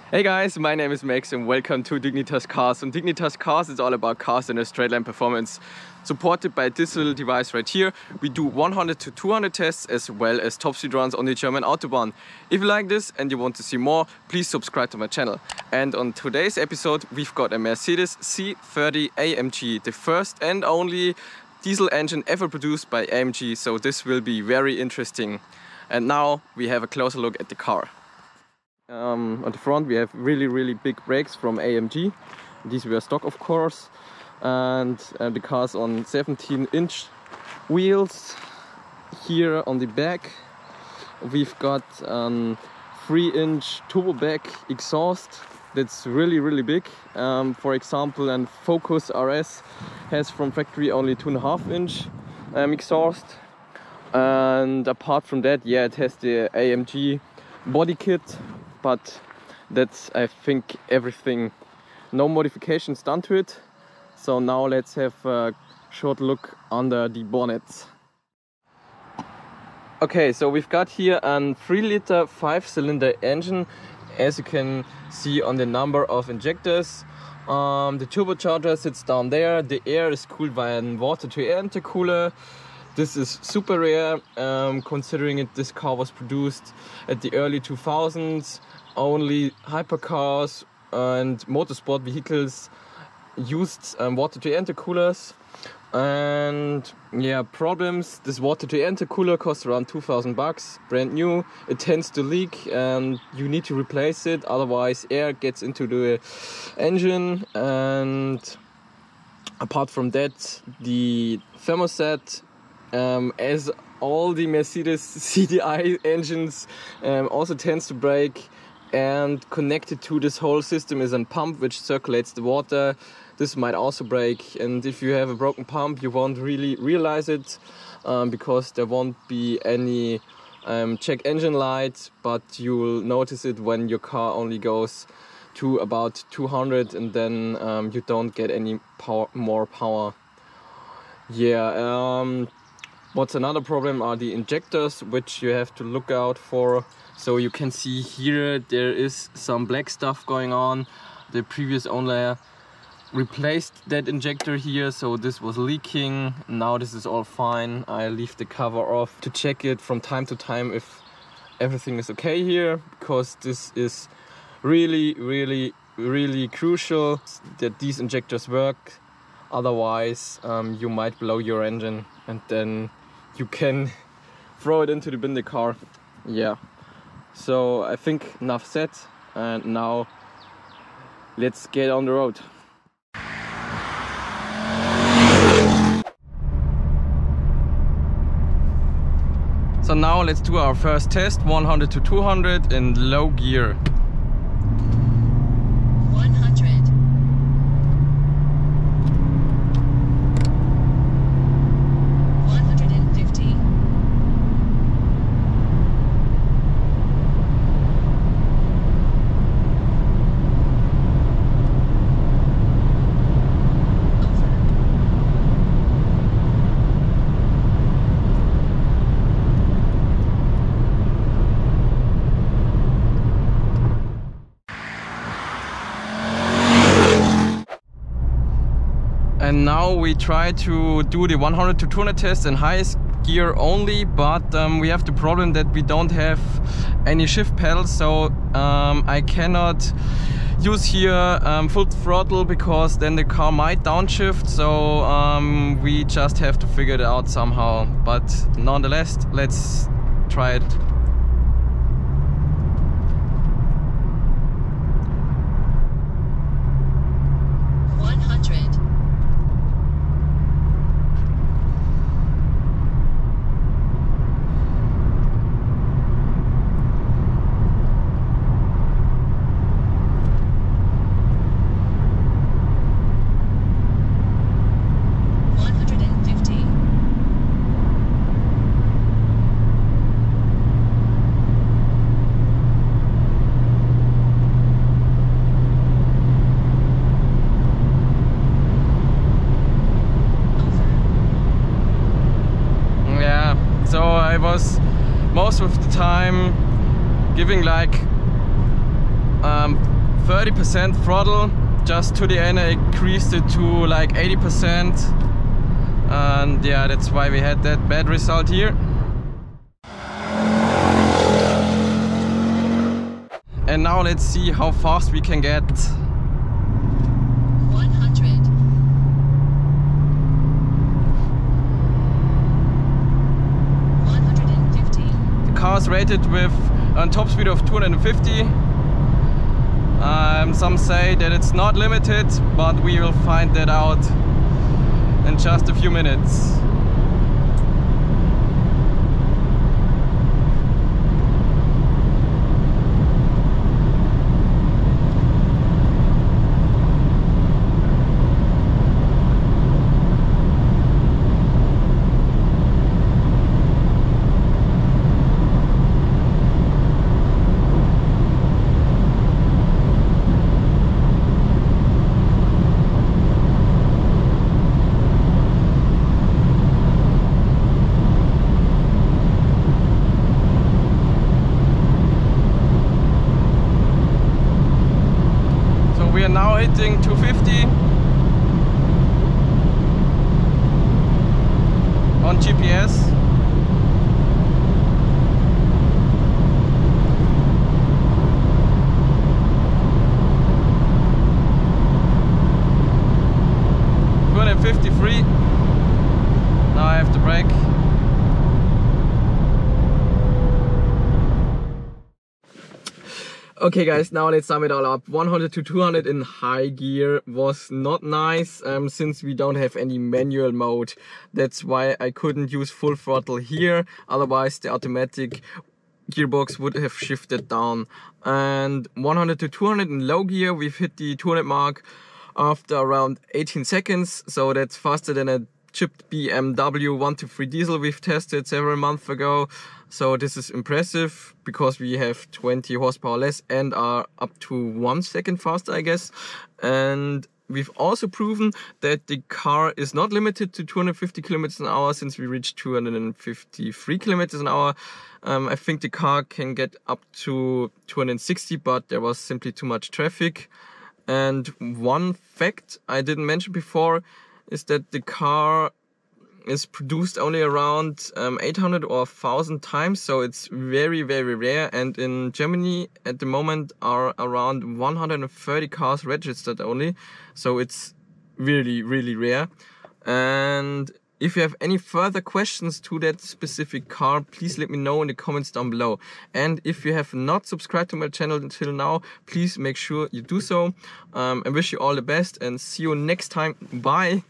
Hey guys, my name is Max and welcome to Dignitas Cars. And Dignitas Cars is all about cars and a straight line performance. Supported by this little device right here, we do 100 to 200 tests as well as top speed runs on the German Autobahn. If you like this and you want to see more, please subscribe to my channel. And on today's episode, we've got a Mercedes C30 AMG, the first and only diesel engine ever produced by AMG. So this will be very interesting. And now we have a closer look at the car. On the front we have really big brakes from AMG. These were stock, of course, and the car's on 17-inch wheels. Here on the back we've got 3-inch turbo back exhaust that's really big. For example, and Focus RS has from factory only 2.5-inch exhaust, and apart from that, yeah, it has the AMG body kit. But that's, I think, everything. No modifications done to it. So now let's have a short look under the bonnet. Okay, so we've got here a 3-liter 5-cylinder engine, as you can see on the number of injectors. The turbocharger sits down there. The air is cooled by a water-to-air intercooler. This is super rare, considering this car was produced at the early 2000s. Only hypercars and motorsport vehicles used water-to-air intercoolers. And yeah, problems. This water-to-air intercooler costs around 2,000 bucks, brand new. It tends to leak and you need to replace it, otherwise air gets into the engine. And apart from that, the thermostat, as all the Mercedes CDI engines, also tends to break, and connected to this whole system is a pump which circulates the water. This might also break, and if you have a broken pump you won't really realize it, because there won't be any check engine light, but you'll notice it when your car only goes to about 200 and then you don't get any more power. Yeah. What's another problem are the injectors, which you have to look out for. So you can see here there is some black stuff going on. The previous owner replaced that injector here, so this was leaking. Now this is all fine. I leave the cover off to check it from time to time if everything is okay here, because this is really crucial that these injectors work. Otherwise you might blow your engine and then you can throw it into the bin, the car. Yeah, so I think enough said, and now let's get on the road. So now let's do our first test, 100 to 200 in low gear. 100. And now we try to do the 100 to 200 test in highest gear only, but we have the problem that we don't have any shift pedals, so I cannot use here full throttle, because then the car might downshift. So we just have to figure it out somehow, but nonetheless, let's try it. I was most of the time giving like 30% throttle. Just to the end I increased it to like 80%, and yeah, that's why we had that bad result here. And now let's see how fast we can get. 100. The car is rated with a top speed of 250. Some say that it's not limited, but we will find that out in just a few minutes. We are now hitting 250 on GPS. .53. Now I have to brake. Okay guys, now let's sum it all up. 100 to 200 in high gear was not nice, since we don't have any manual mode. That's why I couldn't use full throttle here, otherwise the automatic gearbox would have shifted down. And 100 to 200 in low gear, we've hit the 200 mark after around 18 seconds, so that's faster than a chipped BMW 123 diesel we've tested several months ago. So this is impressive because we have 20 horsepower less and are up to 1 second faster, I guess. And we've also proven that the car is not limited to 250 kilometers an hour, since we reached 253 kilometers an hour. I think the car can get up to 260, but there was simply too much traffic. And one fact I didn't mention before is that the car is produced only around 800 or 1000 times, so it's very, very rare. And in Germany at the moment are around 130 cars registered only, so it's really, really rare. And if you have any further questions to that specific car, please let me know in the comments down below. And if you have not subscribed to my channel until now, please make sure you do so. I wish you all the best and see you next time. Bye!